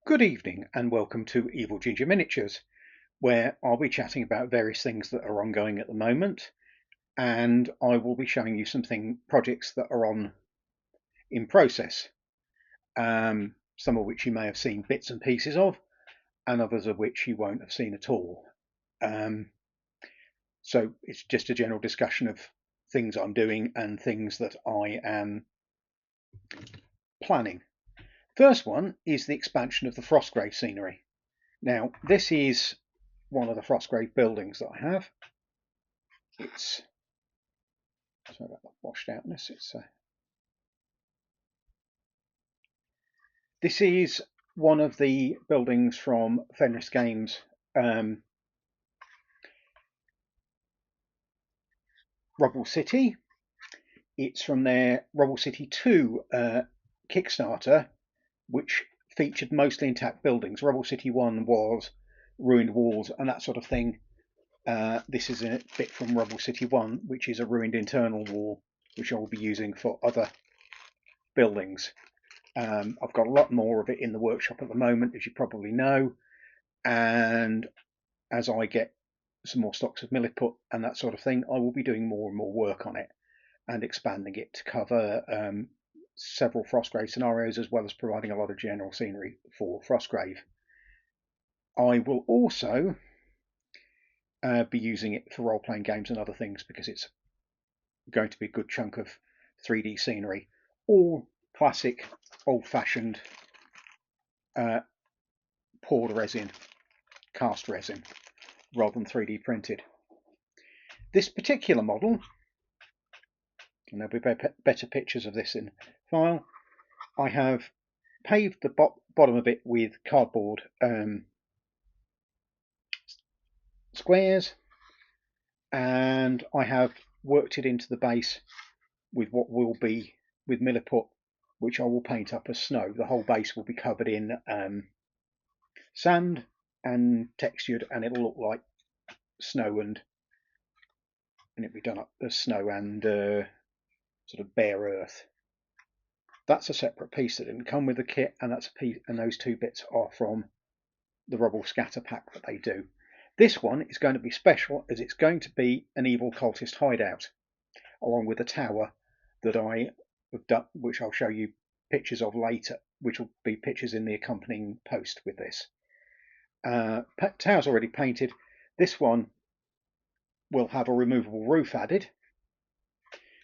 Good evening and welcome to EvilGinger Miniatures, where I'll be chatting about various things that are ongoing at the moment, and I will be showing you some projects that are in process, some of which you may have seen bits and pieces of, and others of which you won't have seen at all. So it's just a general discussion of things I'm doing and things that I am planning. First one is the expansion of the Frostgrave scenery. Now, this is one of the Frostgrave buildings that I have. It's sorry about the washed outness. This is one of the buildings from Fenris Games Rubble City. It's from their Rubble City 2 Kickstarter, which featured mostly intact buildings. Rubble City 1 was ruined walls and that sort of thing. This is a bit from Rubble City 1, which is a ruined internal wall, which I will be using for other buildings. I've got a lot more of it in the workshop at the moment, as you probably know, and as I get some more stocks of milliput and that sort of thing, I will be doing more and more work on it and expanding it to cover several Frostgrave scenarios, as well as providing a lot of general scenery for Frostgrave. I will also be using it for role-playing games and other things, because it's going to be a good chunk of 3D scenery, all classic old-fashioned poured resin, cast resin, rather than 3D printed. This particular model, and there'll be better pictures of this in file, I have paved the bottom of it with cardboard squares, and I have worked it into the base with what will be with milliput, which I will paint up as snow. The whole base will be covered in sand and textured, and it'll look like snow, and it'll be done up as snow and sort of bare earth. That's a separate piece that didn't come with the kit, and that's a piece, and those two bits are from the rubble scatter pack that they do. This one is going to be special, as it's going to be an evil cultist hideout, along with a tower that I have done, which I'll show you pictures of later, which will be pictures in the accompanying post with this. Tower's already painted. This one will have a removable roof added,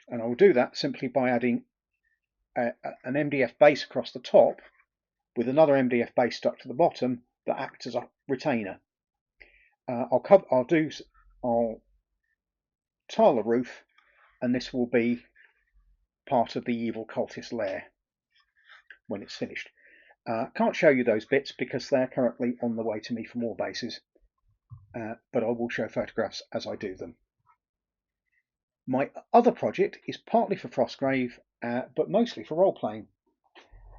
and I will do that simply by adding an MDF base across the top with another MDF base stuck to the bottom that acts as a retainer. I'll tile the roof, and this will be part of the evil cultist lair when it's finished. Can't show you those bits because they're currently on the way to me for more bases, but I will show photographs as I do them. My other project is partly for Frostgrave, but mostly for role-playing,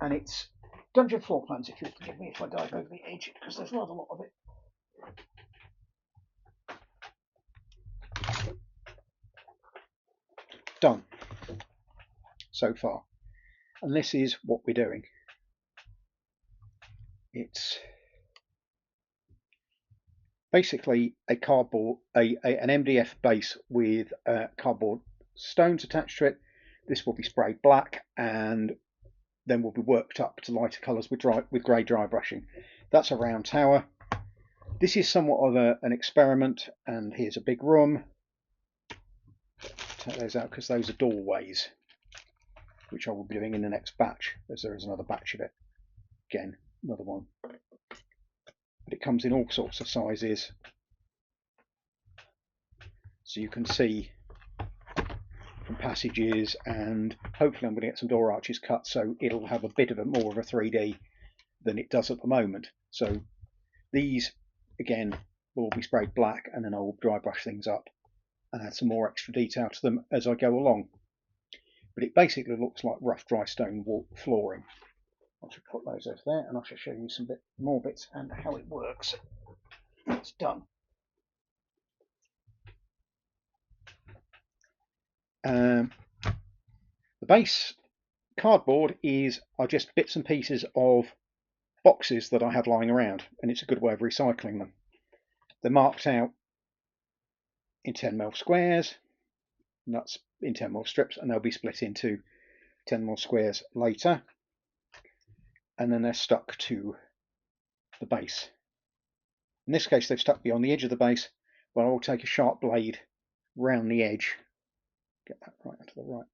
and it's dungeon floor plans. If you'll forgive me if I dive over the edge, because there's not a lot of it. Done so far, and this is what we're doing. It's basically a cardboard, an MDF base with cardboard stones attached to it. This will be sprayed black and then will be worked up to lighter colours with grey dry brushing. That's a round tower. This is somewhat of an experiment, and here's a big room. Take those out because those are doorways, which I will be doing in the next batch, as there is another batch of it. Again, another one. But it comes in all sorts of sizes, so you can see from passages, and hopefully I'm going to get some door arches cut so it'll have a bit of more of a 3D than it does at the moment. So these again will all be sprayed black, and then I will dry brush things up and add some more extra detail to them as I go along. But it basically looks like rough dry stone flooring. I should put those over there, and I shall show you some more bits and how it works. It's done. The base cardboard are just bits and pieces of boxes that I had lying around, and it's a good way of recycling them. They're marked out in 10mm squares, and that's in 10mm strips, and they'll be split into 10mm squares later, and then they're stuck to the base. In this case, they've stuck beyond the edge of the base, but I'll take a sharp blade round the edge, get that right to the right,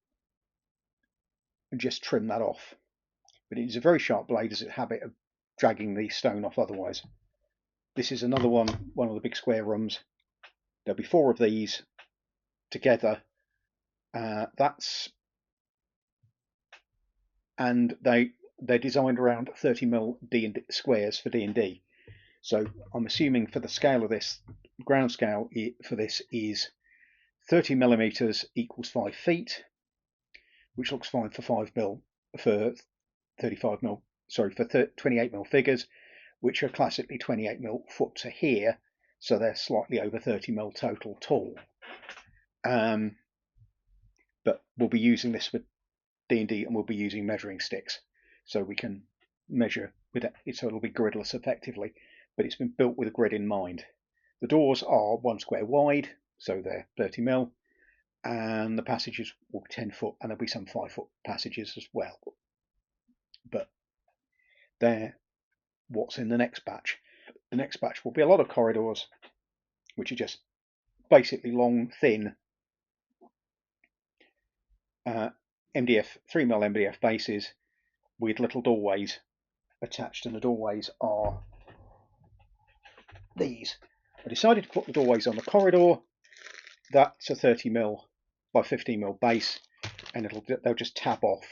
and just trim that off. But it's a very sharp blade, as it's a habit of dragging the stone off otherwise. This is another one of the big square rooms. There'll be 4 of these together. And they're designed around 30mm D&D squares for D&D. So I'm assuming for the scale of this, ground scale for this is 30mm equals 5 feet, which looks fine for 5mm, for 35mm, sorry, for 28mm figures, which are classically 28mm foot to here, so they're slightly over 30mm total tall. But we'll be using this for D&D, and we'll be using measuring sticks, so we can measure with it, so it'll be gridless effectively, but it's been built with a grid in mind. The doors are 1 square wide, so they're 30mm, and the passages will be 10 foot, and there'll be some 5 foot passages as well. But they're what's in the next batch. The next batch will be a lot of corridors, which are just basically long, thin MDF, 3mm MDF bases with little doorways attached, and the doorways are these. I decided to put the doorways on the corridor. That's a 30mm by 15mm base, and they'll just tab off,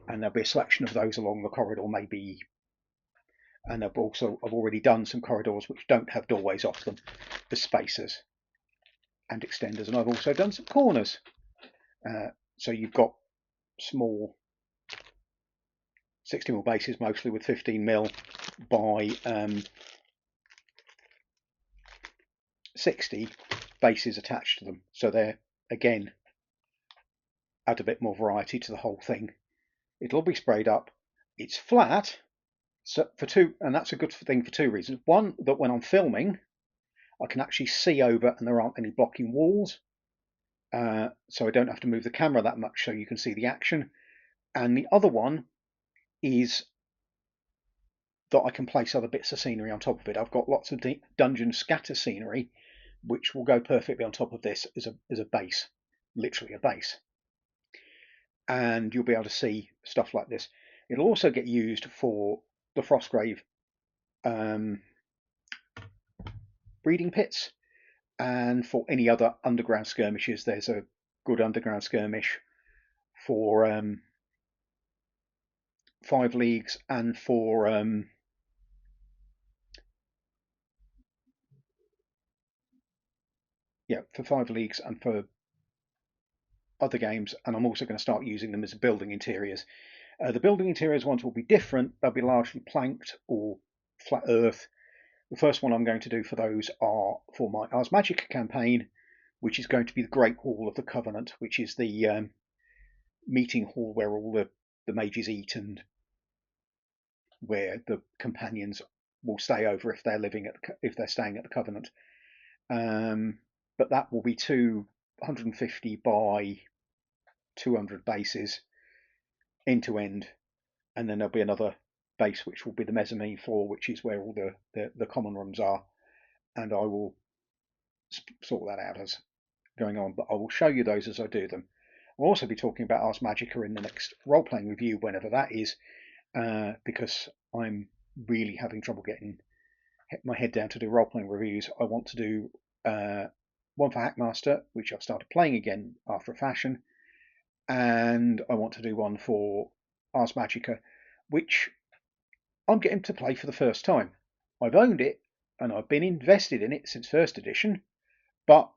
and there'll be a selection of those along the corridor, maybe. And I've already done some corridors which don't have doorways off them, the spacers and extenders, and I've also done some corners. So you've got small 60mm bases, mostly with 15mm by 60 bases attached to them. So they're, again, add a bit more variety to the whole thing. It'll all be sprayed up. It's flat, so and that's a good thing for 2 reasons. One, that when I'm filming, I can actually see over and there aren't any blocking walls. So I don't have to move the camera that much, so you can see the action. And the other one is that I can place other bits of scenery on top of it. I've got lots of dungeon scatter scenery, which will go perfectly on top of this as a base, literally a base. And you'll be able to see stuff like this. It'll also get used for the Frostgrave breeding pits, and for any other underground skirmishes. There's a good underground skirmish for 5 Leagues, and for for 5 Leagues and for other games, and I'm also going to start using them as building interiors. The building interiors ones will be different. They'll be largely planked or flat earth. The first one I'm going to do for those are for my Ars Magica campaign, which is going to be the Great Hall of the Covenant, which is the meeting hall where all the mages eat, and where the companions will stay over if they're staying at the Covenant. But that will be 250 by 200 bases end to end, and then there'll be another base which will be the mezzanine floor, which is where all the common rooms are, and I will sort that out as going on, but I will show you those as I do them. I'll also be talking about Ars Magica in the next role-playing review, whenever that is, because I'm really having trouble getting my head down to do role-playing reviews. I want to do one for Hackmaster, which I've started playing again after a fashion, and I want to do one for Ars Magica, which I'm getting to play for the first time. I've owned it, and I've been invested in it since first edition, but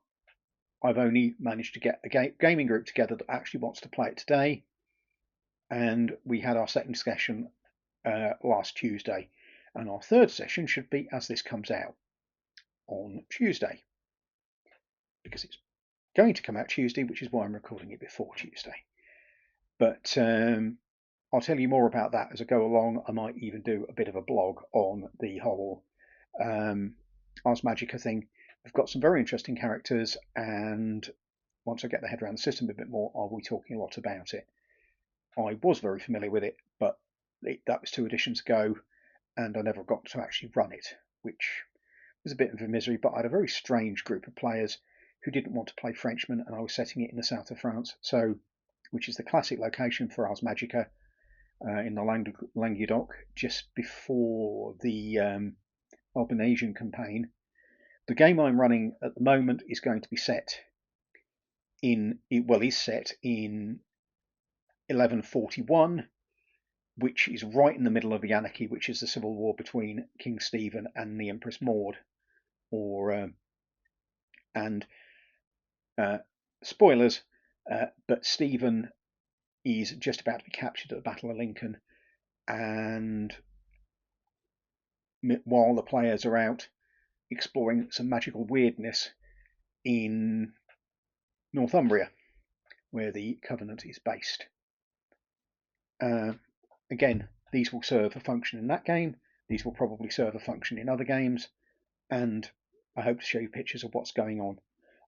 I've only managed to get a gaming group together that actually wants to play it today, and we had our second session last Tuesday, and our third session should be, as this comes out, on Tuesday, because it's going to come out Tuesday, which is why I'm recording it before Tuesday. But I'll tell you more about that as I go along. I might even do a bit of a blog on the whole Ars Magica thing. We've got some very interesting characters, and once I get the head around the system a bit more, I'll be talking a lot about it. I was very familiar with it, but that was 2 editions ago, and I never got to actually run it, which was a bit of a misery. But I had a very strange group of players who didn't want to play Frenchmen, and I was setting it in the south of France, which is the classic location for Ars Magica, in the Languedoc, just before the Albanesian campaign. The game I'm running at the moment is going to be set in 1141, which is right in the middle of the anarchy, which is the civil war between King Stephen and the Empress Maud. Spoilers, but Stephen is just about to be captured at the Battle of Lincoln, and while the players are out exploring some magical weirdness in Northumbria, where the Covenant is based. Again, these will serve a function in that game. These will probably serve a function in other games, and I hope to show you pictures of what's going on.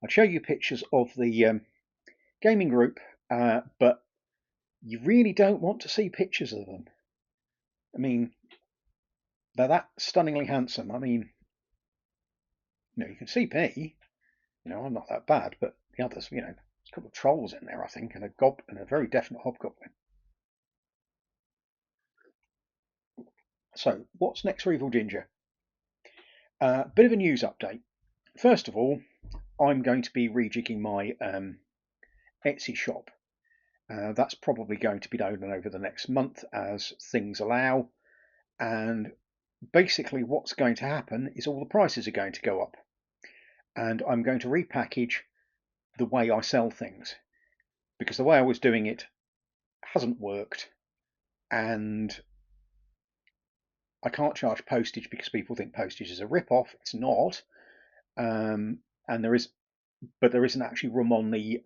I'll show you pictures of the gaming group, but you really don't want to see pictures of them. I mean, they're that stunningly handsome. I mean, you can see me. I'm not that bad, but the others, there's a couple of trolls in there, I think, and a very definite hobgoblin. So, what's next for EvilGinger? Bit of a news update. First of all, I'm going to be rejigging my Etsy shop. That's probably going to be done over the next month as things allow. And basically what's going to happen is all the prices are going to go up. And I'm going to repackage the way I sell things, because the way I was doing it hasn't worked, and I can't charge postage because people think postage is a rip-off. It's not. And there isn't actually room on the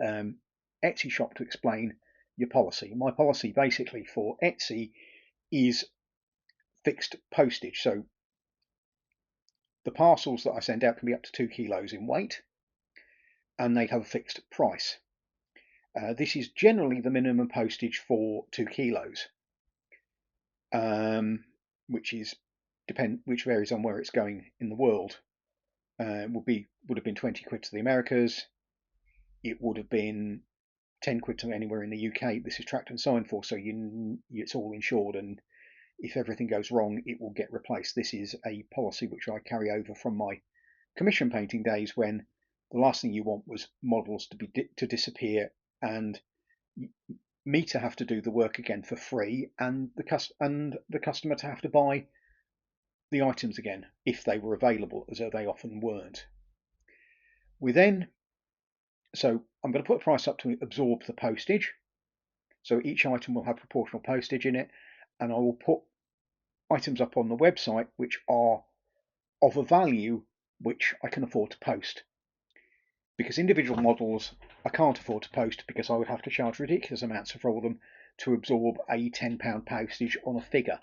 Etsy shop to explain your policy. My policy basically for Etsy is fixed postage. So the parcels that I send out can be up to 2 kilos in weight, and they have a fixed price. This is generally the minimum postage for 2 kilos, which varies on where it's going in the world. Would have been 20 quid to the Americas. It would have been 10 quid to anywhere in the UK. This is tracked and signed for, so it's all insured, and if everything goes wrong, it will get replaced. This is a policy which I carry over from my commission painting days, when the last thing you want was models to disappear and me to have to do the work again for free, and the customer to have to buy the items again if they were available, as they often weren't. So I'm going to put the price up to absorb the postage. So each item will have proportional postage in it, and I will put items up on the website which are of a value which I can afford to post. Because individual models I can't afford to post, because I would have to charge ridiculous amounts for all them to absorb a £10 postage on a figure.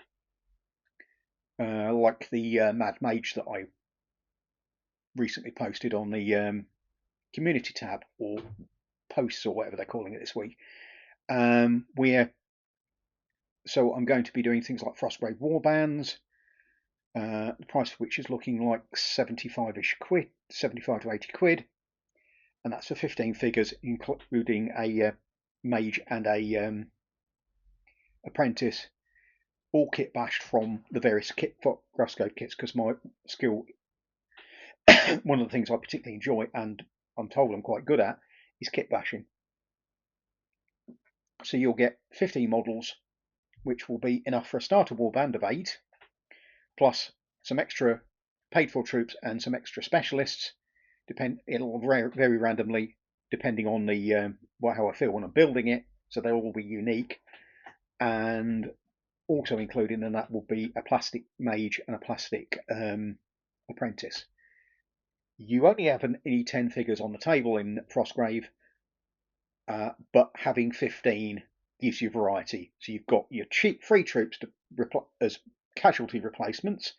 Like the Mad Mage that I recently posted on the community tab, or posts, or whatever they're calling it this week. So I'm going to be doing things like Frostgrave warbands, the price of which is looking like 75-ish quid, 75 to 80 quid, and that's for 15 figures, including a mage and a apprentice, all kit bashed from the various Frostgrave kits, because my skill, one of the things I particularly enjoy, and I'm told I'm quite good at, is kit bashing. So you'll get 15 models, which will be enough for a starter warband of 8, plus some extra paid for troops and some extra specialists. It'll vary randomly depending on the how I feel when I'm building it, so they'll all be unique. And also included in that will be a plastic mage and a plastic apprentice. You only have any 10 figures on the table in Frostgrave, but having 15 gives you variety. So you've got your cheap free troops as casualty replacements,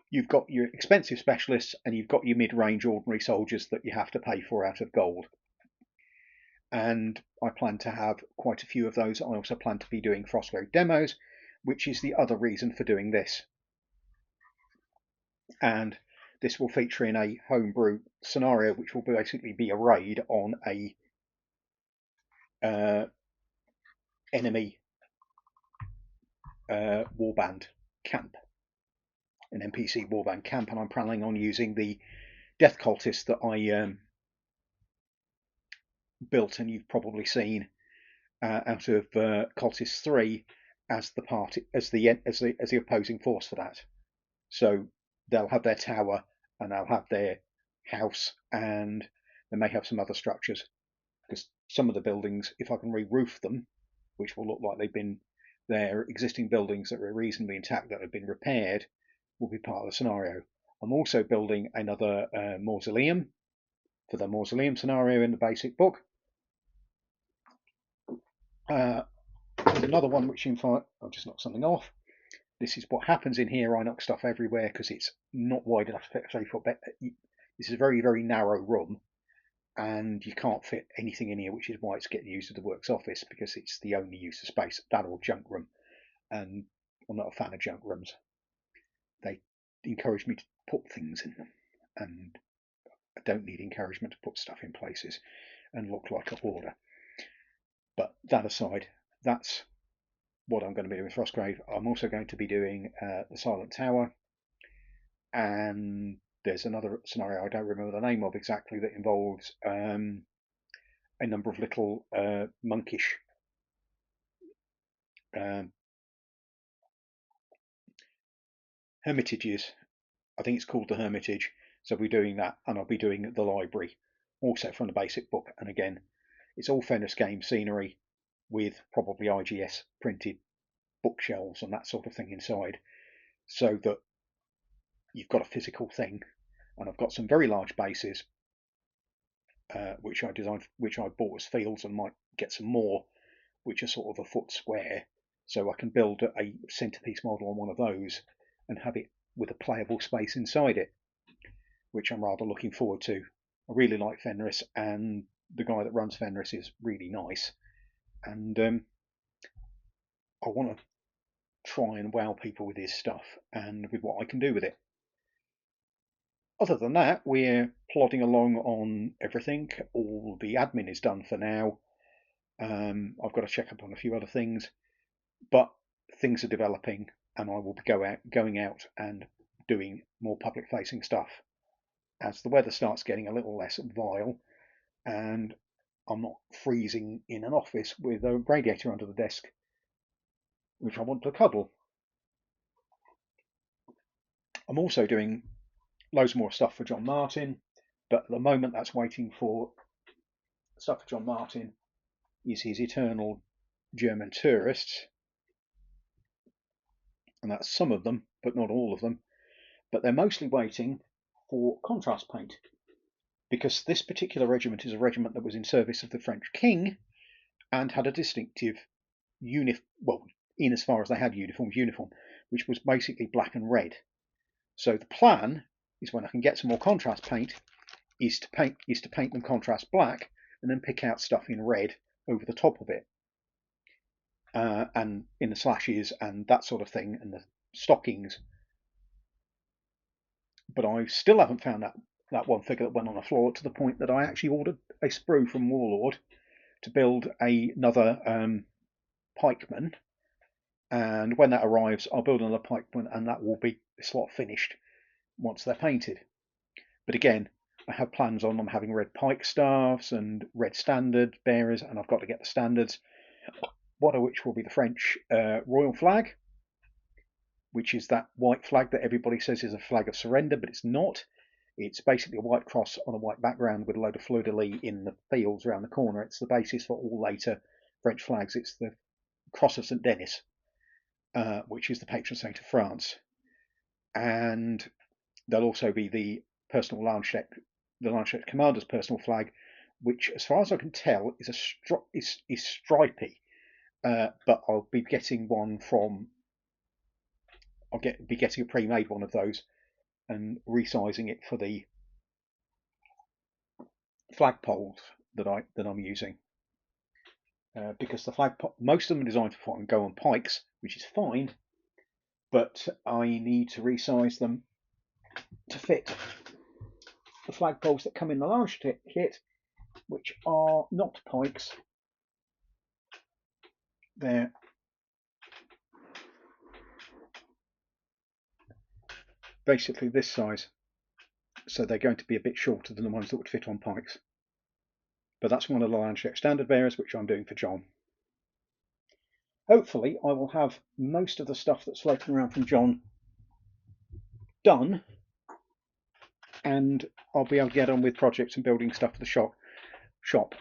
you've got your expensive specialists, and you've got your mid-range ordinary soldiers that you have to pay for out of gold. And I plan to have quite a few of those. I also plan to be doing Frostgrave demos, which is the other reason for doing this. And this will feature in a homebrew scenario, which will basically be a raid on a enemy warband camp, an NPC warband camp, and I'm planning on using the death cultist that I built, and you've probably seen out of Cultist 3 as the party as the opposing force for that. So they'll have their tower and they'll have their house, and they may have some other structures, because some of the buildings, if I can re-roof them, which will look like they've been their existing buildings that are reasonably intact that have been repaired, will be part of the scenario. I'm also building another mausoleum for the mausoleum scenario in the basic book. There's another one which, in fact, I'll just knock something off. This is what happens in here. I knock stuff everywhere because it's not wide enough to fit a 3-foot bed. This is a very, very narrow room, and you can't fit anything in here, which is why it's getting used as the works office, because it's the only use of space, that or junk room. And I'm not a fan of junk rooms. They encourage me to put things in them, and I don't need encouragement to put stuff in places and look like a hoarder. But that aside, that's what I'm going to be doing with Frostgrave. I'm also going to be doing the Silent Tower, and there's another scenario I don't remember the name of exactly that involves a number of little monkish hermitages. I think it's called the Hermitage. So I'll be doing that, and I'll be doing the library also from the basic book. And again, it's all Fenris game scenery with probably IGS printed bookshelves and that sort of thing inside, so that you've got a physical thing. And I've got some very large bases which I designed, which I bought as fields, and might get some more which are sort of a foot square, so I can build a centerpiece model on one of those and have it with a playable space inside it, which I'm rather looking forward to. I really like Fenris, and the guy that runs Fenris is really nice, and I want to try and wow people with his stuff and with what I can do with it. Other than that, we're plodding along on everything. All the admin is done for now. I've got to check up on a few other things, but things are developing, and I will be going out and doing more public facing stuff as the weather starts getting a little less vile, and I'm not freezing in an office with a radiator under the desk, which I want to cuddle. I'm also doing loads more stuff for John Martin, but at the moment that's waiting for stuff for John Martin is his eternal German tourists, and that's some of them, but not all of them. But they're mostly waiting for contrast paint, because this particular regiment is a regiment that was in service of the French king and had a distinctive well, in as far as they had uniform, which was basically black and red. So the plan is, when I can get some more contrast paint, is to paint them contrast black, and then pick out stuff in red over the top of it, and in the slashes and that sort of thing, and the stockings. But I still haven't found that one figure that went on the floor, to the point that I actually ordered a sprue from Warlord to build another pikeman, and when that arrives, I'll build another pikeman, and that will be slot finished once they're painted. But again, I have plans on them having red pike staffs and red standard bearers, and I've got to get the standards, one of which will be the French royal flag, which is that white flag that everybody says is a flag of surrender, but it's not. It's basically a white cross on a white background with a load of fleur-de-lis in the fields around the corner. It's the basis for all later French flags. It's the Cross of St. Denis, which is the patron saint of France. And there'll also be the personal Lanchette commander's personal flag, which, as far as I can tell, is stripy, but I'll be getting one from. Be getting a pre-made one of those and resizing it for the flagpoles that I'm using. Because the flagpole, most of them are designed to go on pikes, which is fine, but I need to resize them to fit the flagpoles that come in the large kit, which are not pikes. They're basically this size, so they're going to be a bit shorter than the ones that would fit on pikes. But that's one of the large standard bearers, which I'm doing for John. Hopefully I will have most of the stuff that's floating around from John done, and I'll be able to get on with projects and building stuff for the shop.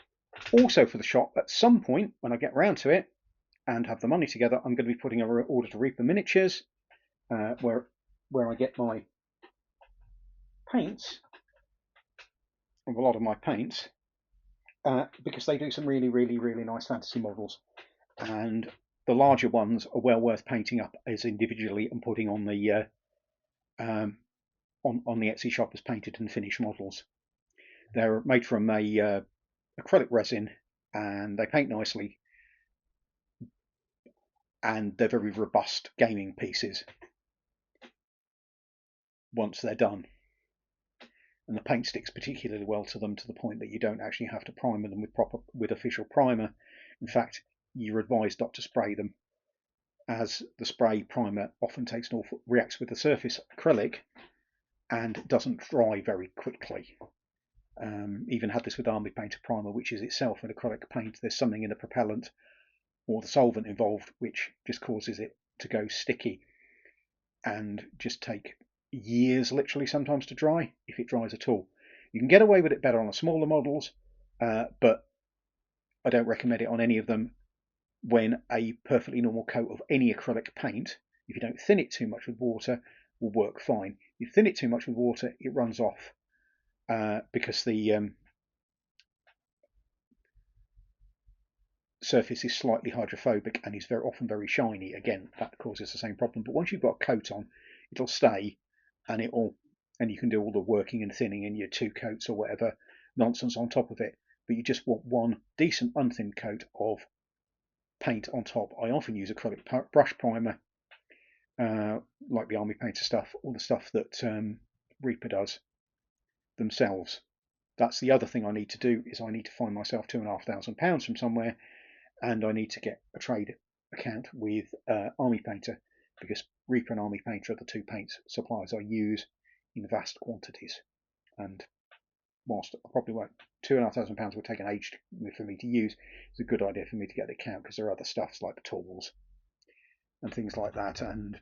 Also for the shop, at some point when I get around to it and have the money together, I'm going to be putting an order to Reaper Miniatures, where I get my paints, a lot of my paints, because they do some really, really, really nice fantasy models, and the larger ones are well worth painting up as individually and putting on the on the Etsy shop as painted and finished models. They're made from a acrylic resin, and they paint nicely, and they're very robust gaming pieces once they're done. And the paint sticks particularly well to them, to the point that you don't actually have to primer them with official primer. In fact, you're advised not to spray them, as the spray primer often reacts with the surface acrylic and doesn't dry very quickly. Even had this with Army Painter primer, which is itself an acrylic paint. There's something in the propellant or the solvent involved which just causes it to go sticky and just take years, literally, sometimes to dry, if it dries at all. You can get away with it better on the smaller models, but I don't recommend it on any of them when a perfectly normal coat of any acrylic paint, if you don't thin it too much with water, will work fine. If you thin it too much with water, it runs off, because the surface is slightly hydrophobic and is very often very shiny. Again, that causes the same problem. But once you've got a coat on, it'll stay, and you can do all the working and thinning in your 2 coats or whatever nonsense on top of it. But you just want one decent unthinned coat of paint on top. I often use acrylic brush primer, like the Army Painter stuff, or the stuff that Reaper does themselves. That's the other thing I need to do, is I need to find myself £2,500 from somewhere, and I need to get a trade account with Army Painter, because Reaper and Army Painter are the 2 paint suppliers I use in vast quantities. And whilst I probably won't, £2,500 will take an age for me to use, it's a good idea for me to get the account, because there are other stuffs like the tools and things like that. And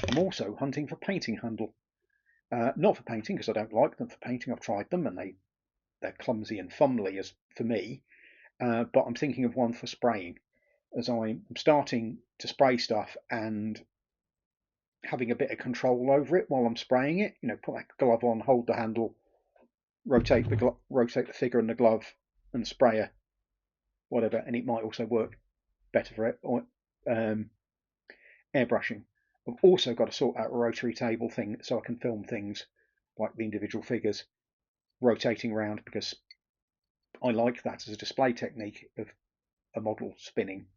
I'm also hunting for painting handle. Not for painting, because I don't like them for painting. I've tried them and they're clumsy and fumbly as for me. But I'm thinking of one for spraying, as I'm starting to spray stuff and having a bit of control over it while I'm spraying it. Put that glove on, hold the handle, rotate the figure and the glove and sprayer, whatever, and it might also work better for it. Or airbrushing. I've also got to sort out a rotary table thing so I can film things like the individual figures rotating around, because I like that as a display technique of a model spinning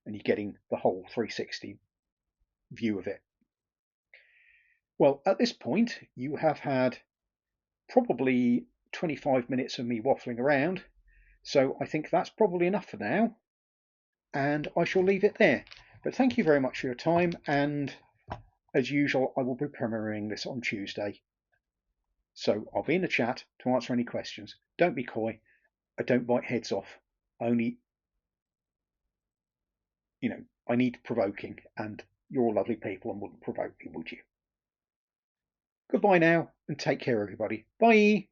and you're getting the whole 360 view of it. Well, at this point, you have had probably 25 minutes of me waffling around, so I think that's probably enough for now, and I shall leave it there. But thank you very much for your time, and as usual, I will be premiering this on Tuesday. So I'll be in the chat to answer any questions. Don't be coy. I don't bite heads off. Only, I need provoking, and you're all lovely people and wouldn't provoke me, would you? Goodbye now, and take care, everybody. Bye!